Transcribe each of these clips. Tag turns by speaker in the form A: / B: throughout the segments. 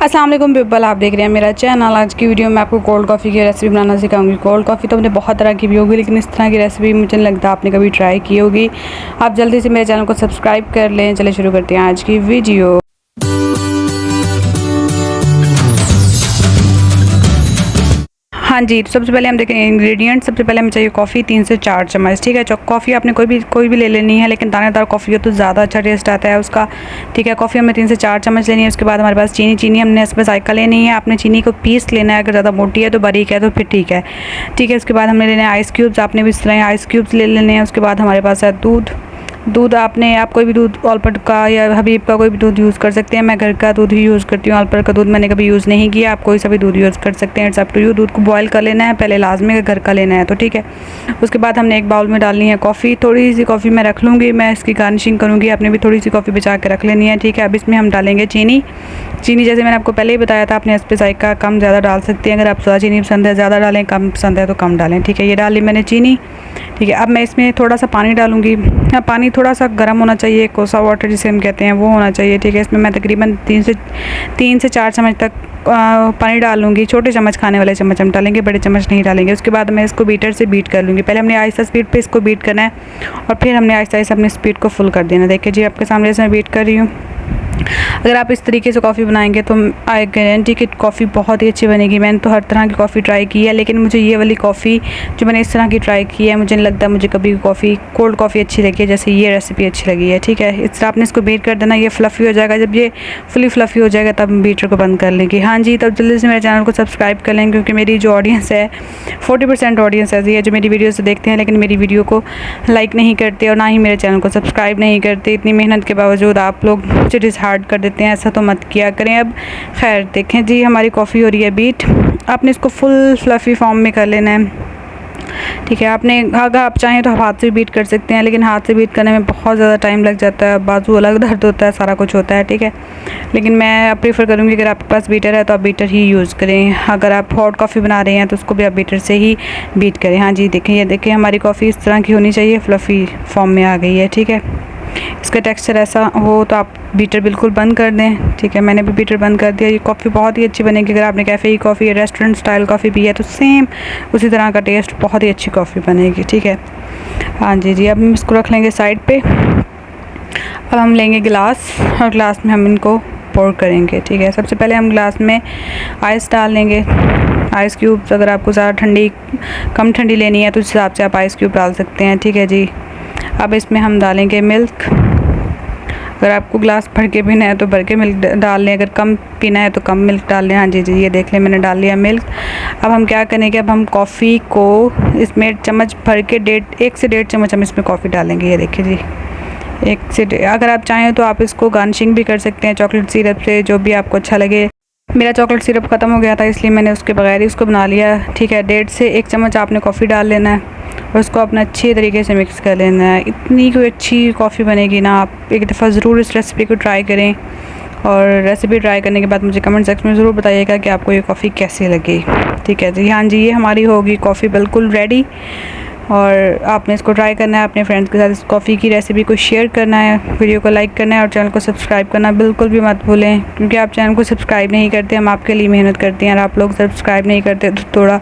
A: अस्सलाम वालेकुम पीपल, आप देख रहे हैं मेरा चैनल। आज की वीडियो में आपको कोल्ड कॉफ़ी की रेसिपी बनाना सिखाऊंगी। कोल्ड कॉफ़ी तो हमने बहुत तरह की भी होगी, लेकिन इस तरह की रेसिपी मुझे नहीं लगता आपने कभी ट्राई की होगी। आप जल्दी से मेरे चैनल को सब्सक्राइब कर लें। चलिए शुरू करते हैं आज की वीडियो। हाँ जी, तो सबसे पहले हम देखें इंग्रेडिएंट। सबसे पहले हमें चाहिए कॉफ़ी 3 से 4 चम्मच। ठीक है, कॉफ़ी आपने कोई भी ले लेनी है, लेकिन दानेदार कॉफ़ी हो तो ज़्यादा अच्छा टेस्ट आता है उसका। ठीक है, कॉफ़ी हमें 3 से 4 चम्मच लेनी है। उसके बाद हमारे पास चीनी हमने इस पर जायका लेनी है। आपने चीनी को पीस लेना है, अगर ज़्यादा मोटी है तो बारीक है तो फिर ठीक है। ठीक है, उसके बाद हमने लेना है आइस क्यूब्स। आपने भी इस तरह आइस क्यूब्स ले लेने हैं। उसके बाद हमारे पास है दूध आप कोई भी दूध, ऑलपट का या हबीब का कोई भी दूध यूज़ कर सकते हैं। मैं घर का दूध ही यूज़ करती हूँ, ऑलपट का दूध मैंने कभी यूज़ नहीं किया। आप कोई सा भी दूध यूज़ कर सकते हैं, इट्स अप टू यू। दूध को बॉयल कर लेना है पहले, लाजमी है घर का लेना है तो ठीक है। उसके बाद हमने एक बाउल में डालनी है कॉफ़ी। थोड़ी सी कॉफ़ी मैं रख लूँगी, मैं इसकी गार्निशिंग करूँगी। आपने भी थोड़ी सी कॉफ़ी बचा के रख लेनी है। ठीक है, अब इसमें हम डालेंगे चीनी। जैसे मैंने आपको पहले ही बताया था, आपने इस पर जायका कम ज़्यादा डाल सकते हैं। अगर आप ज़्यादा चीनी पसंद है ज़्यादा डालें, कम पसंद है तो कम डालें। ठीक है, ये डाल ली मैंने चीनी। ठीक है, अब मैं इसमें थोड़ा सा पानी डालूँगी। पानी थोड़ा सा गर्म होना चाहिए, कोसा वाटर जिसे हम कहते हैं वो होना चाहिए। ठीक है, इसमें मैं तकरीबन 3 से 4 चम्मच तक पानी डालूँगी। छोटे चम्मच, खाने वाले चम्मच हम डालेंगे, बड़े चम्मच नहीं डालेंगे। उसके बाद मैं इसको बीटर से बीट कर लूँगी। पहले हमने आहिस्ता स्पीड पे इसको बीट करना है और फिर हमने आहिस्ता आहिस्ता अपनी स्पीड को फुल कर देना। देखिए जी, आपके सामने से मैं बीट कर रही हूँ। अगर आप इस तरीके से कॉफ़ी बनाएंगे तो आई गारंटी कि कॉफ़ी बहुत ही अच्छी बनेगी। मैंने तो हर तरह की कॉफ़ी ट्राई की है, लेकिन मुझे ये वाली कॉफ़ी जो मैंने इस तरह की ट्राई की है, मुझे नहीं लगता मुझे कभी कोल्ड कॉफ़ी अच्छी लगी है जैसे ये रेसिपी अच्छी लगी है। ठीक है, इस तरह आपने इसको बीट कर देना। ये फ्लफ़ी हो जाएगा, जब ये फुली फ्लफ़ी हो जाएगा तब हम बीटर को बंद कर लेंगे। हाँ जी, तब जल्दी से मेरे चैनल को सब्सक्राइब कर लेंगे, क्योंकि मेरी जो ऑडियंस है 40% ऑडियंस ऐसी है जो मेरी वीडियो से देखते हैं, लेकिन मेरी वीडियो को लाइक नहीं करते और ना ही मेरे चैनल को सब्सक्राइब नहीं करते। इतनी मेहनत के बावजूद आप लोग मुझे डिसहार्ट कर देते हैं, ऐसा तो मत किया करें। अब खैर देखें जी, हमारी कॉफ़ी हो रही है बीट। आपने इसको फुल फ्लफ़ी फॉर्म में कर लेना है। ठीक है, अगर आप चाहें तो आप हाथ से बीट कर सकते हैं, लेकिन हाथ से बीट करने में बहुत ज़्यादा टाइम लग जाता है, बाजू अलग दर्द होता है, सारा कुछ होता है। ठीक है, लेकिन मैं प्रीफर करूँगी अगर आपके पास बीटर है तो आप बीटर ही यूज़ करें। अगर आप हॉट कॉफ़ी बना रहे हैं तो उसको भी आप बीटर से ही बीट करें। हाँ जी, देखें, ये देखें हमारी कॉफ़ी इस तरह की होनी चाहिए, फ्लफ़ी फॉर्म में आ गई है। ठीक है, इसका टेक्सचर ऐसा हो तो आप बीटर बिल्कुल बंद कर दें। ठीक है, मैंने भी बीटर बंद कर दिया। ये कॉफ़ी बहुत ही अच्छी बनेगी। अगर आपने कैफ़े की कॉफ़ी या रेस्टोरेंट स्टाइल कॉफ़ी पी है तो सेम उसी तरह का टेस्ट, बहुत ही अच्छी कॉफ़ी बनेगी। ठीक है, हाँ जी, अब हम इसको रख लेंगे साइड पे। अब हम लेंगे गिलास और गिलास में हम इनको पोर करेंगे। ठीक है, सबसे पहले हम गिलास में आइस डाल लेंगे, आइस क्यूब्स। अगर आपको ज़्यादा कम ठंडी लेनी है तो उस हिसाब से आप आइस क्यूब डाल सकते हैं। ठीक है जी, अब इसमें हम डालेंगे मिल्क। अगर आपको ग्लास भर के पीना है तो भर के मिल्क डाल लें, अगर कम पीना है तो कम मिल्क डाल लें। हाँ जी, ये देख लें मैंने डाल लिया मिल्क। अब हम क्या करेंगे, अब हम कॉफ़ी को इसमें चम्मच भर के 1 से 1.5 चम्मच हम इसमें कॉफ़ी डालेंगे। ये देखिए जी, 1 से 1.5। अगर आप चाहें तो आप इसको गार्निशिंग भी कर सकते हैं चॉकलेट सिरप से, जो भी आपको अच्छा लगे। मेरा चॉकलेट सिरप ख़त्म हो गया था, इसलिए मैंने उसके बगैर ही उसको बना लिया। ठीक है, 1.5 से 1 चम्मच आपने कॉफ़ी डाल लेना है और उसको अपना अच्छे तरीके से मिक्स कर लेना है। इतनी कोई अच्छी कॉफ़ी बनेगी ना, आप एक दफ़ा ज़रूर इस रेसिपी को ट्राई करें। और रेसिपी ट्राई करने के बाद मुझे कमेंट सेक्शन में ज़रूर बताइएगा कि आपको ये कॉफ़ी कैसी लगी। ठीक है जी, हाँ जी, ये हमारी होगी कॉफ़ी बिल्कुल रेडी। और आपने इसको ट्राई करना है, अपने फ्रेंड्स के साथ इस कॉफ़ी की रेसिपी को शेयर करना है, वीडियो को लाइक करना है और चैनल को सब्सक्राइब करना बिल्कुल भी मत भूलें, क्योंकि आप चैनल को सब्सक्राइब नहीं करते, हम आपके लिए मेहनत करते हैं और आप लोग सब्सक्राइब नहीं करते तो थोड़ा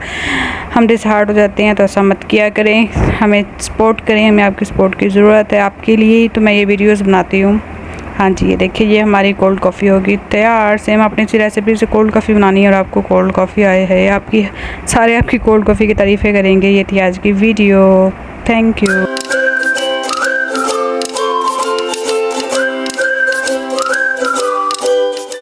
A: हम डिसहार्ट हो जाते हैं। तो ऐसा मत किया करें, हमें सपोर्ट करें, हमें आपकी सपोर्ट की ज़रूरत है। आपके लिए ही तो मैं ये वीडियोज़ बनाती हूँ। हाँ जी, ये देखिए, ये हमारी कोल्ड कॉफ़ी होगी तैयार। सेम आपने इसी रेसिपी से कोल्ड कॉफ़ी बनानी है और आपको कोल्ड कॉफ़ी आए है, आपकी कोल्ड कॉफ़ी की तारीफ़ें करेंगे। ये थी आज की वीडियो। Thank you.